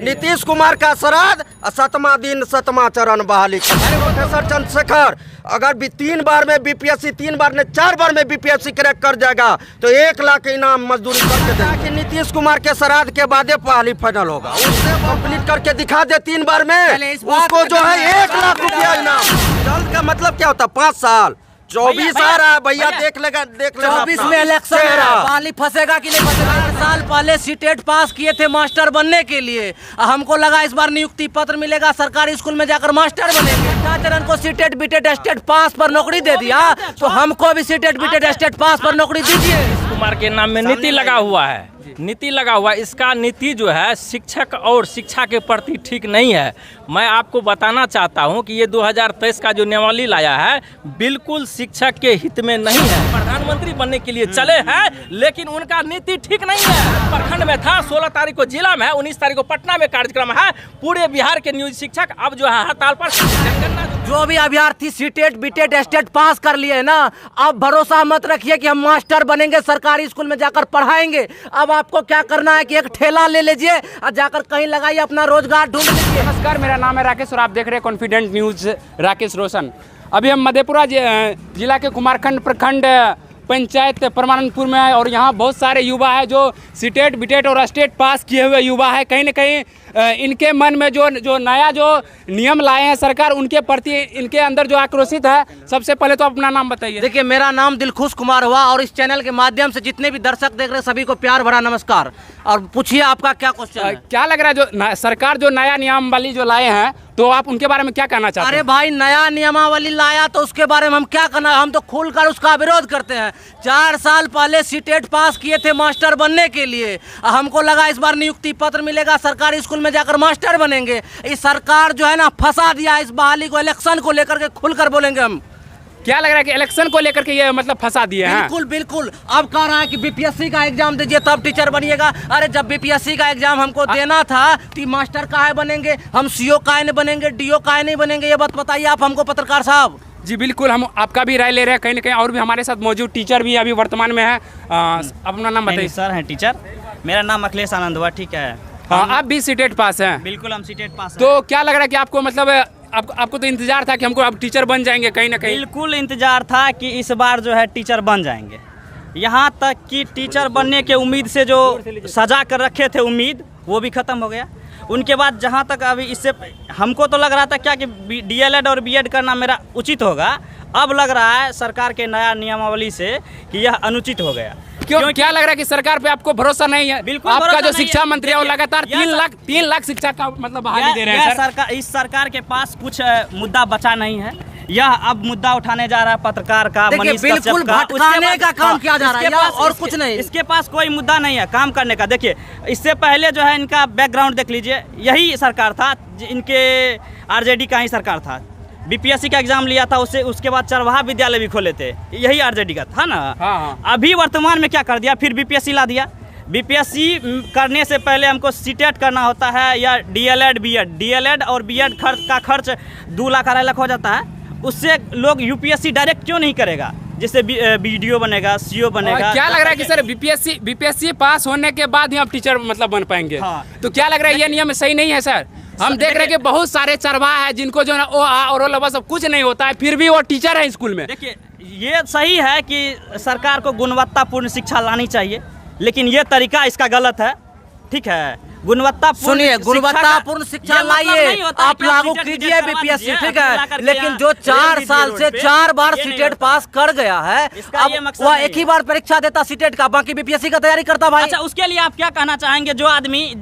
नीतीश कुमार का श्राद्ध 7वां दिन 7वां चरण बहाली। प्रोफेसर चंद्रशेखर अगर भी 3 बार में बीपीएससी 3 बार ने 4 बार में बीपीएससी क्रैक कर जाएगा तो 1 लाख इनाम मजदूरी करके देगा कि नीतीश कुमार के श्राद्ध के बाद बहाली फाइनल होगा। उससे कंप्लीट करके दिखा दे 3 बार में उसको जो है 1 लाख रुपया इनाम। जल्द का मतलब क्या होता है 5 साल 24 आ रहा है भैया, देख लेगा 24 में इलेक्शन है, बहाली फंसेगा कि नहीं फंसेगा। 4 साल पहले सीटेट पास किए थे मास्टर बनने के लिए, हमको लगा इस बार नियुक्ति पत्र मिलेगा, सरकारी स्कूल में जाकर मास्टर बनेंगे। चरण को सीटेट बीटेट स्टेट पास पर नौकरी दे दिया तो हमको भी सीटेट बीटेट स्टेट पास पर नौकरी दीजिए। कुमार के नाम में नीति लगा हुआ है, नीति लगा हुआ है। इसका नीति जो है शिक्षक और शिक्षा के प्रति ठीक नहीं है। मैं आपको बताना चाहता हूं कि ये 2023 का जो नियमावली लाया है बिल्कुल शिक्षक के हित में नहीं है। प्रधानमंत्री बनने के लिए चले हैं लेकिन उनका नीति ठीक नहीं है। प्रखंड में था, 16 तारीख को जिला में है, 19 तारीख को पटना में कार्यक्रम है। पूरे बिहार के नियोजित शिक्षक अब जो है हड़ताल पर। जो भी अभ्यर्थी सीटेट बीटेट स्टेट पास कर लिए ना, अब भरोसा मत रखिए कि हम मास्टर बनेंगे, सरकारी स्कूल में जाकर पढ़ाएंगे। अब आपको क्या करना है कि एक ठेला ले लीजिए और जाकर कहीं लगाइए, अपना रोजगार ढूंढ लीजिए। नमस्कार, मेरा नाम है राकेश और आप देख रहे हैं कॉन्फिडेंट न्यूज राकेश रोशन। अभी हम मधेपुरा जिला के कुमारखंड प्रखंड पंचायत परमानंदपुर में है और यहाँ बहुत सारे युवा है जो सीटेट बीटेट और स्टेट पास किए हुए युवा है। कहीं न कहीं इनके मन में जो नया जो नियम लाए हैं सरकार, उनके प्रति इनके अंदर जो आक्रोशित है। सबसे पहले तो अपना नाम बताइए। देखिए, मेरा नाम दिलखुश कुमार हुआ और इस चैनल के माध्यम से जितने भी दर्शक देख रहे हैं सभी को प्यार भरा नमस्कार। और पूछिए आपका क्या क्वेश्चन है? क्या लग रहा है जो सरकार जो नया नियमावली जो लाए हैं तो आप उनके बारे में क्या कहना चाहते हैं? अरे भाई, नया नियमावली लाया तो उसके बारे में हम क्या करना, हम तो खुलकर उसका विरोध करते हैं। 4 साल पहले सीटेट पास किए थे मास्टर बनने के लिए, हमको लगा इस बार नियुक्ति पत्र मिलेगा, सरकारी स्कूल में जाकर मास्टर बनेंगे। इस सरकार जो है ना फंसा दिया इस बहाली को। इलेक्शन को लेकर के खुलकर बोलेंगे हम। क्या लग रहा है कि इलेक्शन को लेकर के ये मतलब फंसा दिए हैं? बिल्कुल बिल्कुल। अब कह रहा है कि बीपीएससी का एग्जाम दीजिए तब टीचर बनिएगा। अरे जब बीपीएससी का एग्जाम हमको देना था तो मास्टर काहे बनेंगे, हम सीओ काहे नहीं बनेंगे, डीओ काहे नहीं बनेंगे, ये बात बताइए आप हमको पत्रकार साहब। जी बिल्कुल, हम आपका भी राय ले रहे हैं। कहीं ना कहीं और भी हमारे साथ मौजूद टीचर भी अभी वर्तमान में है। अपना नाम बताइए। सर हैं टीचर, मेरा नाम अखिलेश आनंद हुआ। ठीक है, हाँ, आप भी सीटेट पास हैं? बिल्कुल, हम सीटेट पास। तो क्या लग रहा है कि आपको मतलब आपको तो इंतजार था कि हमको अब टीचर बन जाएंगे? कहीं ना कहीं बिल्कुल इंतजार था कि इस बार जो है टीचर बन जाएंगे। यहाँ तक कि टीचर बनने के उम्मीद से जो सजा कर रखे थे उम्मीद, वो भी ख़त्म हो गया। उनके बाद जहाँ तक अभी इससे हमको तो लग रहा था क्या कि डीएलएड और बीएड करना मेरा उचित होगा। अब लग रहा है सरकार के नया नियमावली से कि यह अनुचित हो गया। क्यों? क्या लग रहा है कि सरकार पे आपको भरोसा नहीं है? बिल्कुल, आपका जो शिक्षा मंत्री है वो लगातार 3 लाख शिक्षा का मतलब बहाली दे रहे हैं। सरकार, इस सरकार के पास कुछ मुद्दा बचा नहीं है। यह अब मुद्दा उठाने जा रहा है पत्रकार का, मनीष बिल्कुल भटकाने का काम किया जा रहा है और कुछ नहीं। इसके पास कोई मुद्दा नहीं है काम करने का। देखिए, इससे पहले जो है इनका बैकग्राउंड देख लीजिए, यही सरकार था, इनके आरजेडी का ही सरकार था। बीपीएससी का एग्जाम लिया था उसके बाद चरवाहा विद्यालय भी खोले थे, यही आरजेडी का था ना। हाँ। अभी वर्तमान में क्या कर दिया, फिर बीपीएससी ला दिया। बीपीएससी करने से पहले हमको सीटेट करना होता है या डीएलएड बीएड। डीएलएड और बीएड का खर्च 2 लाख 2.5 लाख हो जाता है। उससे लोग यूपीएससी डायरेक्ट क्यों नहीं करेगा, जिससे बीडीओ बनेगा, सीओ बनेगा। क्या लग रहा है कि सर बीपीएससी पास होने के बाद ही आप टीचर मतलब बन पाएंगे? हाँ। तो क्या लग रहा है ये नियम सही नहीं है सर? हम देख रहे हैं कि बहुत सारे चरवाहा है जिनको जो है ओ आ और ओ सब कुछ नहीं होता है, फिर भी वो टीचर है स्कूल में। देखिए, ये सही है कि सरकार को गुणवत्तापूर्ण शिक्षा लानी चाहिए, लेकिन ये तरीका इसका गलत है। ठीक है, गुणवत्तापूर्ण शिक्षा लाइए, आप लागू कीजिए बीपीएससी, ठीक है। लेकिन जो 4 साल से 4 बार सीटेट पास कर गया है, अब वह एक ही बार परीक्षा देता सीटेट का, बाकी बीपीएससी का तैयारी करता भाई। अच्छा, उसके लिए आप क्या कहना चाहेंगे? जो आदमी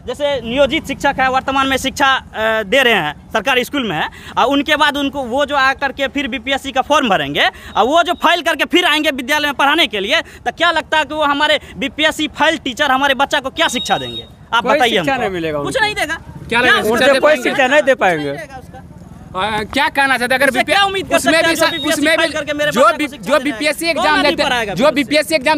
जैसे नियोजित शिक्षक है, वर्तमान में शिक्षा दे रहे हैं, सरकारी स्कूल में है, और उनके बाद उनको वो जो आकर के फिर बीपीएससी का फॉर्म भरेंगे और वो जो फाइल करके फिर आएंगे विद्यालय में पढ़ाने के लिए, तो क्या लगता है कि वो हमारे बीपीएससी फाइल टीचर हमारे बच्चा को क्या शिक्षा देंगे? आप बताइए। शिक्षा नहीं मिलेगा, कुछ नहीं देगा। क्या कोई शिक्षा नहीं दे पाएंगे। क्या कहना चाहते हैं? अगर क्या उम्मीद उसमें भी जो बीपीएससी एग्जाम देते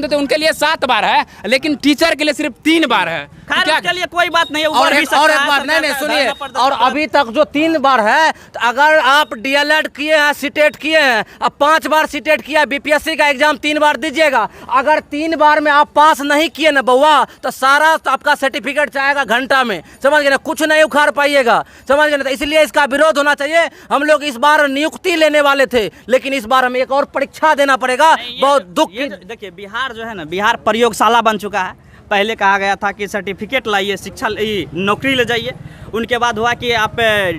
हैं उनके लिए 7 बार है, लेकिन टीचर के लिए सिर्फ 3 बार है। खैर क्या उसके लिए कोई बात नहीं है, और ऊपर भी एक सकता है, बात नहीं सरकार सुनिए, धरना प्रदर्शन और अभी तक जो 3 बार है, तो अगर आप डीएलएड किए हैं, सीटेट किए हैं, अब 5 बार सीटेट किया, बीपीएससी का एग्जाम 3 बार दीजिएगा। अगर 3 बार में आप पास नहीं किए ना बउआ, तो सारा तो आपका सर्टिफिकेट चाहेगा घंटा में, समझ गए ना, कुछ नहीं उखाड़ पाइएगा, समझ गए ना। तो इसलिए इसका विरोध होना चाहिए। हम लोग इस बार नियुक्ति लेने वाले थे, लेकिन इस बार हमें एक और परीक्षा देना पड़ेगा। बहुत दुख की देखिए बिहार जो है ना, बिहार प्रयोगशाला बन चुका है। पहले कहा गया था कि सर्टिफिकेट लाइए, शिक्षा नौकरी ले जाइए, उनके बाद हुआ कि आप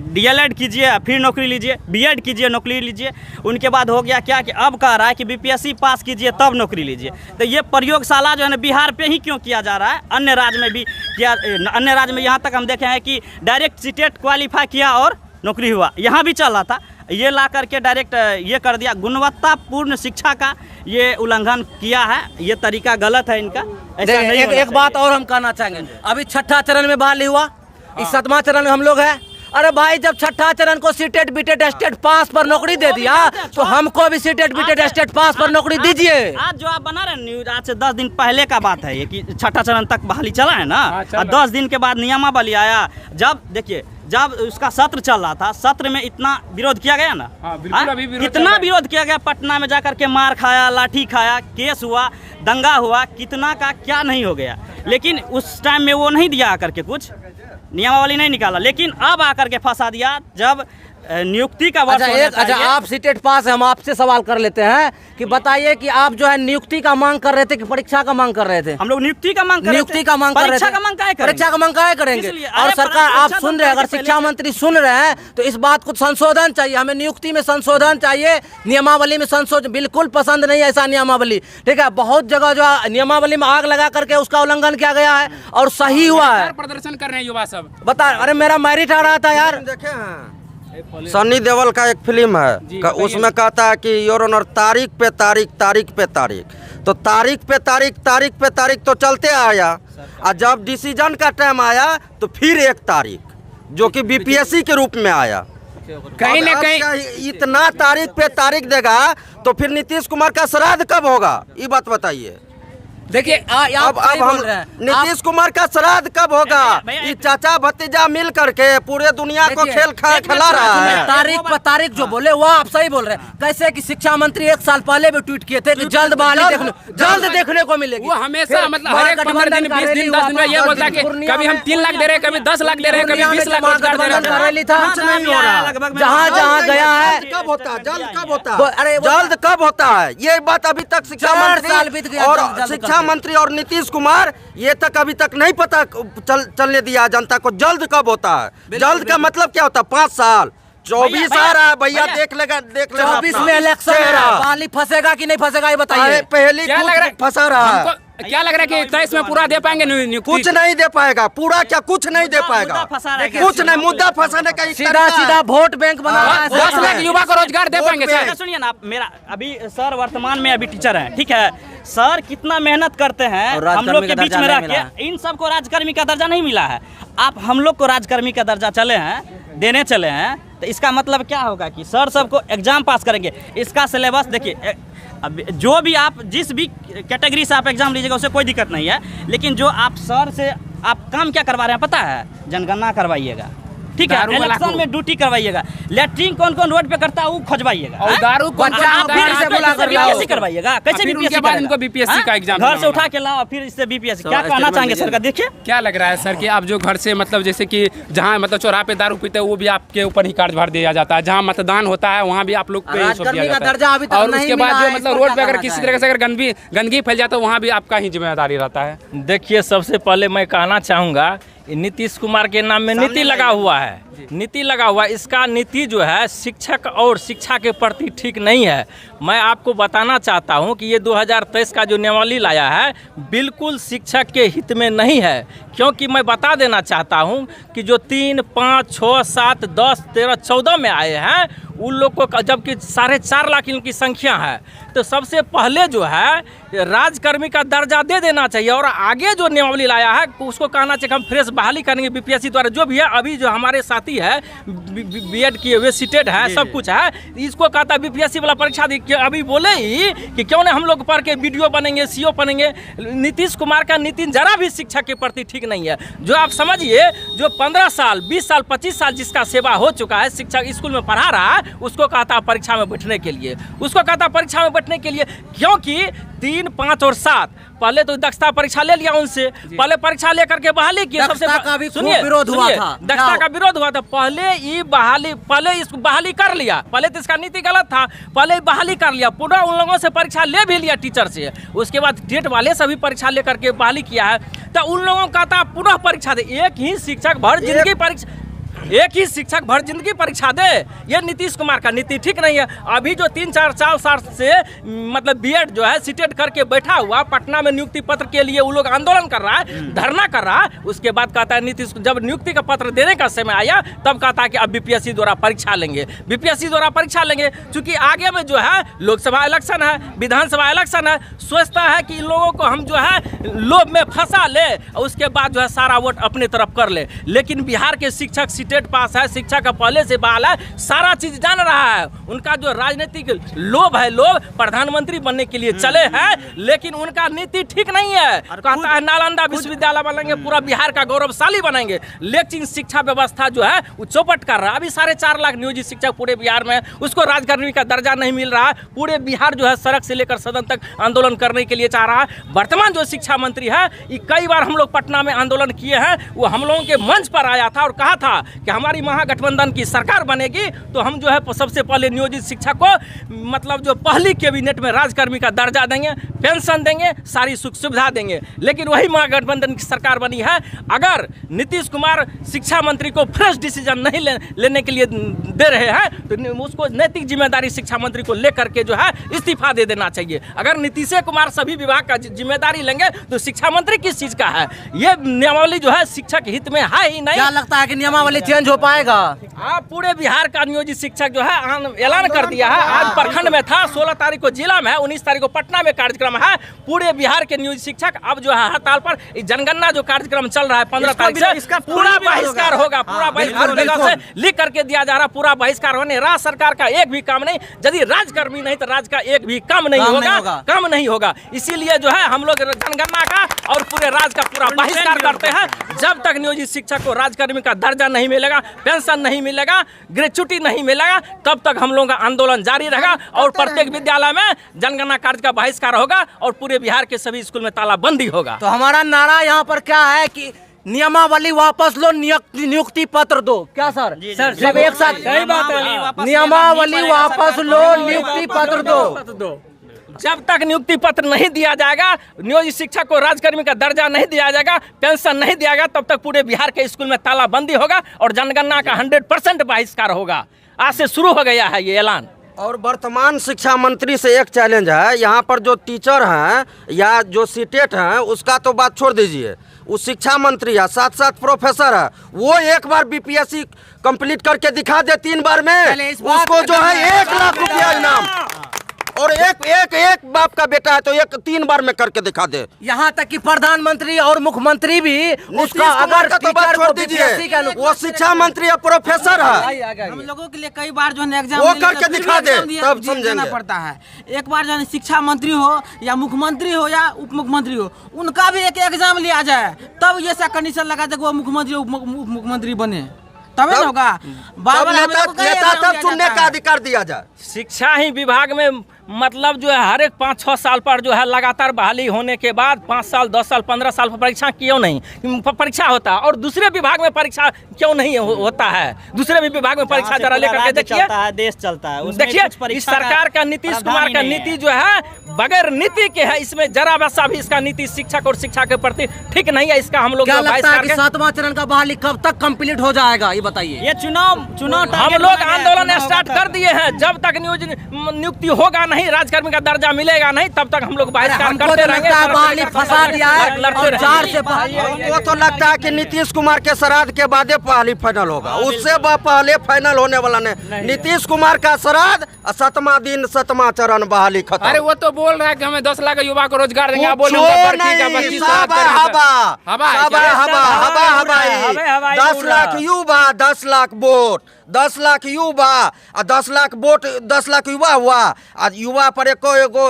डीएलएड कीजिए फिर नौकरी लीजिए, बीएड कीजिए नौकरी लीजिए, उनके बाद हो गया क्या कि अब कह रहा है कि बीपीएससी पास कीजिए तब नौकरी लीजिए। तो ये प्रयोगशाला जो है ना बिहार पे ही क्यों किया जा रहा है, अन्य राज्य में भी किया, अन्य राज्य में यहाँ तक हम देखे हैं कि डायरेक्ट सीटेट क्वालिफाई किया और नौकरी हुआ, यहाँ भी चल रहा था। ये ला करके डायरेक्ट ये कर दिया, गुणवत्तापूर्ण शिक्षा का ये उल्लंघन किया है, ये तरीका गलत है इनका। ऐसा नहीं होना एक बात चाहिए। और हम कहना चाहेंगे, अभी 6ठा चरण में बहाली हुआ, इस 7वां चरण में हम लोग हैं। अरे भाई, जब 6ठा चरण को सीटेट बीटेट स्टेट पास पर नौकरी दे दिया, तो हमको भी सीटेट बीटेट स्टेट पास पर नौकरी दीजिए। आज जो आप बना रहे हैं न्यूज, आज से 10 दिन पहले का बात है ये कि 6ठा चरण तक बहाली चला है ना, और 10 दिन के बाद नियमावली आया। जब देखिए, जब उसका सत्र चल रहा था, सत्र में इतना विरोध किया गया ना, बिल्कुल अभी विरोध चल कितना रहा है। विरोध किया गया, पटना में जाकर के मार खाया, लाठी खाया, केस हुआ, दंगा हुआ, कितना का क्या नहीं हो गया। लेकिन उस टाइम में वो नहीं दिया आकर के, कुछ नियमावली नहीं निकाला, लेकिन अब आकर के फंसा दिया जब नियुक्ति का वर्ष होना अच्छा, चाहिए। आप सीटेट पास है, हम आपसे सवाल कर लेते हैं कि बताइए कि आप जो है नियुक्ति का मांग कर रहे थे कि परीक्षा का मांग कर रहे थे? हम लोग नियुक्ति का मांग कर रहे थे। नियुक्ति का मांग कर रहे थे। परीक्षा का मांग काहे करेंगे? परीक्षा का मांग काहे करेंगे? इसलिए, और अरे सरकार आप परीक्षा सुन तो रहे हैं, अगर पहले शिक्षा मंत्री सुन रहे हैं तो इस बात को संशोधन चाहिए, हमें नियुक्ति में संशोधन चाहिए, नियमावली में संशोधन। बिल्कुल पसंद नहीं है ऐसा नियमावली, ठीक है। बहुत जगह जो नियमावली में आग लगा करके उसका उल्लंघन किया गया है और सही हुआ है। प्रदर्शन कर रहे हैं युवा सब। बता, अरे मेरा मैरिट आ रहा था यार। देखे हैं सनी देओल का एक फिल्म है उसमें कहता है कि योर ऑनर तारीख पे तारीख, तारीख पे तारीख, तो तारीख पे तारीख, तारीख पे तारीख तो चलते आया, और जब डिसीजन का टाइम आया तो फिर 1 तारीख जो कि बीपीएससी के रूप में आया। कहीं न अब कहीं इतना तारीख पे तारीख देगा तो फिर नीतीश कुमार का श्राद्ध कब होगा, ये बात बताइए। देखिए अब हम नीतीश कुमार का श्राद्ध कब होगा? ये चाचा भतीजा मिल करके पूरे दुनिया को खेल खिला रहा है। तारीख पर तारीख जो बोले वो आप सही बोल रहे हैं। कैसे कि शिक्षा मंत्री 1 साल पहले भी ट्वीट किए थे कि जल्द बहाली देखने को मिलेगी। वो हमेशा मतलब हर एक 15 दिन 20 दिन 10 दिन में ये बोलता है कि कभी हम 3 लाख दे रहे हैं, कभी 10 लाख दे रहे हैं, कभी 20 लाख रोजगार दे रहे हैं। रैली था, कुछ नहीं हो रहा, जहाँ गया है। कब होता है? जल्द कब होता है? अरे जल्द कब होता है? ये बात अभी तक शिक्षा 4 साल बीत मंत्री गया, और जल्द शिक्षा मंत्री और नीतीश कुमार ये तक अभी तक नहीं पता चलने दिया जनता को जल्द कब होता है। जल्द का मतलब क्या होता है? 5 साल 24 आ रहा है भैया, देख लेगा 24 में इलेक्शन है, बहाली फंसेगा कि नहीं फंसेगा ये बताइए। पहली क्या लग रहा है? फंसा रहा है। क्या लग रहा है कि 23 में पूरा दे पाएंगे नियुक्ति? कुछ नहीं दे पाएगा, पूरा क्या कुछ नहीं दे पाएगा, कुछ नहीं। मुद्दा फंसाने का सीधा वोट बैंक बना रहा है। 10 लाख युवा को रोजगार दे पाएंगे सर? सुनिए ना, मेरा अभी सर वर्तमान में अभी टीचर हैं, ठीक है। सर कितना मेहनत करते हैं हम लोग के बीच में रह के, इन सबको राजकर्मी का दर्जा नहीं मिला है। आप हम लोग को राजकर्मी का दर्जा चले हैं, देने चले हैं, तो इसका मतलब क्या होगा कि सर सबको एग्जाम पास करेंगे। इसका सिलेबस देखिए, अब जो भी आप जिस भी कैटेगरी से आप एग्जाम लीजिएगा उससे कोई दिक्कत नहीं है, लेकिन जो आप सर से आप काम क्या करवा रहे हैं पता है? जनगणना करवाइएगा, ठीक है। इलेक्शन में ड्यूटी करवाइएगा, लेटरिन कौन कौन रोड पे करता है वो खोजवाइएगा, और दारू कौन बीपीएससी करवाइएगा। कैसे उनके बाद इनको बीपीएससी का एग्जाम घर से उठा के लाओ, फिर इससे बीपीएससी। क्या कहना चाहेंगे सर का? देखिए क्या लग रहा है सर कि आप जो घर से मतलब जैसे कि जहाँ मतलब चौराहा पे दारू पीते हैं वो भी आपके ऊपर ही कार्यभार दिया जाता है, जहाँ मतदान होता है वहाँ भी आप लोग को ये सब दिया जाता है, और उसके बाद जो मतलब रोड पे अगर किसी तरह से अगर गंदगी फैल जाता है वहाँ भी आपका ही जिम्मेदारी रहता है। देखिए, सबसे पहले मैं कहना चाहूँगा नीतीश कुमार के नाम में नीति लगा हुआ है, नीति लगा हुआ है। इसका नीति जो है शिक्षक और शिक्षा के प्रति ठीक नहीं है। मैं आपको बताना चाहता हूं कि ये 2023 का जो नियमावली लाया है बिल्कुल शिक्षक के हित में नहीं है, क्योंकि मैं बता देना चाहता हूं कि जो 3, 5, 6, 7, 10, 13, 14 में आए हैं उन लोग को, जबकि 4.5 लाख इनकी संख्या है, तो सबसे पहले जो है राजकर्मी का दर्जा दे देना चाहिए। और आगे जो नियमावली लाया है उसको कहना चाहिए हम फ्रेश बहाली करेंगे बीपीएससी द्वारा। जो भी है अभी जो हमारे साथी है बीएड किए हुए सीटेट है सब कुछ है, इसको कहता है बीपीएससी वाला परीक्षा दी। अभी बोले ही कि क्यों नहीं हम लोग पढ़ के बीडीओ बनेंगे, सीओ बनेंगे। नीतीश कुमार का नीति जरा भी शिक्षा के प्रति ठीक नहीं है। जो आप समझिए जो 15 साल 20 साल 25 साल जिसका सेवा हो चुका है, शिक्षक स्कूल में पढ़ा रहा है, उसको कहता है परीक्षा में बैठने के लिए, उसको कहता है परीक्षा में बैठने के लिए। क्योंकि 3, 5 और 7 पहले तो दक्षता परीक्षा ले लिया उनसे, पहले परीक्षा लेकर के बहाली किया। सबसे सुनिए विरोध हुआ था, दक्षता का विरोध हुआ था। पहले ये पहले इसको बहाली कर लिया, पहले तो इसका नीति गलत था, पहले बहाली कर लिया, पुनः उन लोगों से परीक्षा ले भी लिया टीचर से। उसके बाद टेट वाले से भी परीक्षा लेकर के बहाली किया है। तो उन लोगों का था पुनः परीक्षा दे। एक ही शिक्षक भर जिंदगी परीक्षा दे, ये नीतीश कुमार का नीति ठीक नहीं है। अभी जो 3-4 साल से मतलब बीएड जो है सीटेट करके बैठा हुआ पटना में नियुक्ति पत्र के लिए वो लोग आंदोलन कर रहा है, धरना कर रहा है। उसके बाद कहता है नीतीश जब नियुक्ति का पत्र देने का समय आया तब कहता है कि अब बीपीएससी द्वारा परीक्षा लेंगे, बीपीएससी द्वारा परीक्षा लेंगे। चूंकि आगे में जो है लोकसभा इलेक्शन है, विधानसभा इलेक्शन है, सोचता है कि इन लोगों को हम जो है लोभ में फंसा ले और उसके बाद जो है सारा वोट अपने तरफ कर ले। लेकिन बिहार के शिक्षक सीटेट पास है, शिक्षा का पहले से बहाल है, सारा चीज जान रहा है। उनका जो राजनीतिक लोभ है, लोभ प्रधानमंत्री बनने के लिए चले हैं, लेकिन उनका नीति ठीक नहीं है। कहता है नालंदा विश्वविद्यालय बनाएंगे, पूरा बिहार का गौरवशाली बनाएंगे, लेकिन शिक्षा व्यवस्था जो है वो चौपट कर रहा है। अभी 4.5 लाख नियोजित शिक्षक पूरे बिहार में, उसको राजकर्मी का दर्जा नहीं मिल रहा है। पूरे बिहार जो है सड़क से लेकर सदन तक आंदोलन करने के लिए चाह रहा है। वर्तमान जो शिक्षा मंत्री है, कई बार हम लोग पटना में आंदोलन किए हैं, वो हम लोगों के मंच पर आया था और कहा था कि हमारी महागठबंधन की सरकार बनेगी तो हम जो है सबसे पहले नियोजित शिक्षक को मतलब जो पहली कैबिनेट में राजकर्मी का दर्जा देंगे, पेंशन देंगे, सारी सुख सुविधा देंगे। लेकिन वही महागठबंधन की सरकार बनी है। अगर नीतीश कुमार शिक्षा मंत्री को फ्रेश डिसीजन नहीं लेने के लिए दे रहे हैं तो उसको नैतिक जिम्मेदारी शिक्षा मंत्री को लेकर के जो है इस्तीफा दे देना चाहिए। अगर नीतीश कुमार सभी विभाग का जिम्मेदारी लेंगे तो शिक्षा मंत्री किस चीज का है? ये नियमावली जो है शिक्षक हित में है ही नहीं। क्या लगता है कि नियमावली चेंज हो पाएगा? आप पूरे बिहार का नियोजित शिक्षक जो है ऐलान कर दिया है। आज प्रखंड में था, 16 तारीख को जिला में है, 19 तारीख को पटना में कार्यक्रम है। पूरे बिहार के नियोजित शिक्षक अब जो है हड़ताल पर, जनगणना जो कार्यक्रम चल रहा है 15 तारीख से, इसका पूरा बहिष्कार होगा। पूरा बहिष्कार से लिख करके दिया जा रहा, पूरा बहिष्कार होने। राज्य सरकार का एक भी काम नहीं, यदि राजकर्मी नहीं तो राज्य का एक भी काम नहीं होगा। इसीलिए जो है हम लोग जनगणना का और पूरे राज्य का पूरा बहिष्कार करते हैं। जब तक नियोजित शिक्षक को राजकर्मी का दर्जा नहीं मिलेगा, पेंशन नहीं मिलेगा, ग्रेच्युटी नहीं मिलेगा, तब तक हम लोगों का आंदोलन जारी रहेगा। और प्रत्येक विद्यालय में जनगणना कार्य का बहिष्कार होगा और पूरे बिहार के सभी स्कूल में तालाबंदी होगा। तो हमारा नारा यहाँ पर क्या है कि नियमावली वापस लो, नियुक्ति पत्र दो। क्या सर? सब एक साथ सही बात है। नियमावली वापस लो, नियुक्ति पत्र दो। जब तक नियुक्ति पत्र नहीं दिया जाएगा, नियोजित शिक्षक को राजकर्मी का दर्जा नहीं दिया जाएगा, पेंशन नहीं दिया जाएगा, तब तक पूरे बिहार के स्कूल में तालाबंदी होगा और जनगणना का 100% बहिष्कार होगा। आज से शुरू हो गया है ये ऐलान। और वर्तमान शिक्षा मंत्री से एक चैलेंज है, यहाँ पर जो टीचर हैं या जो सीटेट हैं उसका तो बात छोड़ दीजिए, वो शिक्षा मंत्री है, साथ प्रोफेसर है, वो एक बार बीपीएससी कंप्लीट करके दिखा दे 3 बार में, उसको जो है 1 लाख रुपया इनाम। और एक बाप का बेटा है तो 3 बार में करके दिखा दे। यहाँ तक कि प्रधानमंत्री और मुख्यमंत्री भी उसका अगर तो बात छोड़ दीजिए, वो शिक्षा मंत्री है, प्रोफेसर है। हम लोगों के लिए कई बार जो है एग्जाम वो करके दिखा दे, तब समझेंगे। पड़ता है। एक बार जो है शिक्षा मंत्री हो या मुख्यमंत्री हो या उप मुख्यमंत्री हो, उनका भी एक एग्जाम लिया जाए, तब ये सा कंडीशन लगा दे वो मुख्यमंत्री उप मुख्यमंत्री बने, तभी होगा। नेता तब चुनने का अधिकार दिया जाए। शिक्षा ही विभाग में मतलब जो है हर एक 5-6 साल पर जो है लगातार बहाली होने के बाद 5 साल 10 साल 15 साल पर परीक्षा क्यों नहीं परीक्षा होता है? और दूसरे विभाग में परीक्षा क्यों नहीं होता है? दूसरे भी विभाग में परीक्षा जरा लेकर के देखिए, देश चलता है। देखिए इस सरकार का नीतीश कुमार का नीति जो है बगैर नीति के है। इसमें जरा वैसा भी इसका नीति शिक्षक और शिक्षा के प्रति ठीक नहीं है। इसका हम लोग 7वां चरण का बहाली कब तक कंप्लीट हो जाएगा ये बताइए। ये चुनाव हम लोग आंदोलन स्टार्ट कर दिए हैं। जब तक नियुक्ति होगा नहीं, राजकर्मी का दर्जा मिलेगा नहीं, तब तक हम लोग बहिष्कार हमको करते तो रहेंगे। लगता है बहाली फंसा दिया है लड़ते और रहेंगे। 4 से वो तो लगता है कि नीतीश कुमार के श्राद्ध के बाद पहली फाइनल होगा, उससे पहले फाइनल होने वाला नहीं। नीतीश कुमार का श्राद्ध 7वां दिन 7वां चरण बहाली खत्म। अरे वो तो बोल रहा है कि हमें 10 लाख युवा को रोजगार देंगे, आप बोल कुछो रहे हैं बर्फी का नहीं, 25 सब लाख है हवा, हवा है सब क्या? है हवा, हवा हवाई। हवाई 10 उड़ा। लाख युवा, 10 लाख वोट, 10 लाख युवा और 10 लाख वोट, 10 लाख युवा हुआ और युवा पर एगो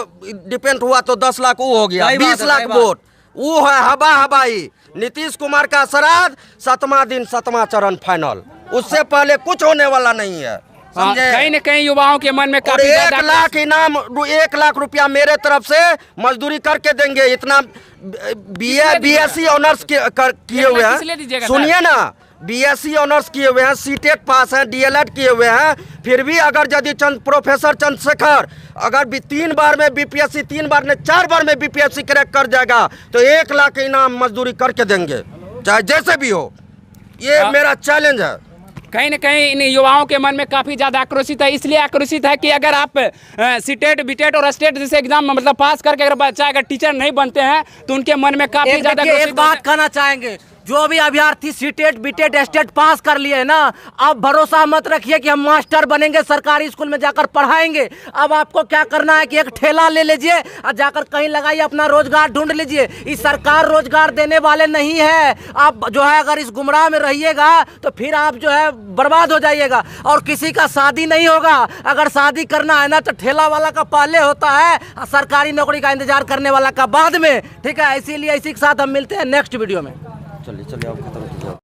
डिपेंड हुआ तो 10 लाख वो हो गया, सही बात 20 है, लाख सही बात। वोट वो है हवा हवाई। नीतीश कुमार का श्राद्ध 7वां दिन 7वां चरण फाइनल, उससे पहले कुछ होने वाला नहीं है, हाँ, समझे? कहीं न कहीं युवाओं के मन में और काफी 1 ज्यादा लाख इनाम, 1 लाख रुपया मेरे तरफ से मजदूरी करके देंगे। इतना BA BSc ऑनर्स किए हुए किसलिए दीजिएगा हैं, सर? सुनिए ना, BSc ऑनर्स किए हुए हैं, सीटेट पास हैं, DLED किए हुए हैं, फिर भी अगर यदि प्रोफेसर चंद्रशेखर अगर भी 3 बार में BPSC, 3 बार ने 4 बार में BPSC क्रैक कर जाएगा तो 1 लाख इनाम मजदूरी करके देंगे, चाहे जैसे भी हो। ये मेरा चैलेंज है। कहीं न कहीं इन युवाओं के मन में काफी ज्यादा आक्रोशित है, इसलिए आक्रोशित है कि अगर आप सीटेट बीटेट और स्टेट जैसे एग्जाम में मतलब पास करके अगर बच्चा अगर टीचर नहीं बनते हैं तो उनके मन में काफी ज्यादा देखिए, एक आक्रोशित बात कहना चाहेंगे, जो भी अभ्यर्थी सीटेट बीटेट स्टेट पास कर लिए है ना, अब भरोसा मत रखिए कि हम मास्टर बनेंगे, सरकारी स्कूल में जाकर पढ़ाएंगे। अब आपको क्या करना है कि एक ठेला ले लीजिए और जाकर कहीं लगाइए, अपना रोजगार ढूंढ लीजिए। इस सरकार रोजगार देने वाले नहीं है। आप जो है अगर इस गुमराह में रहिएगा तो फिर आप जो है बर्बाद हो जाइएगा। और किसी का शादी नहीं होगा, अगर शादी करना है ना तो ठेला वाला का पहले होता है और सरकारी नौकरी का इंतजार करने वाला का बाद में, ठीक है? इसीलिए इसी के साथ हम मिलते हैं नेक्स्ट वीडियो में। चलिए चलिए अब खत्म।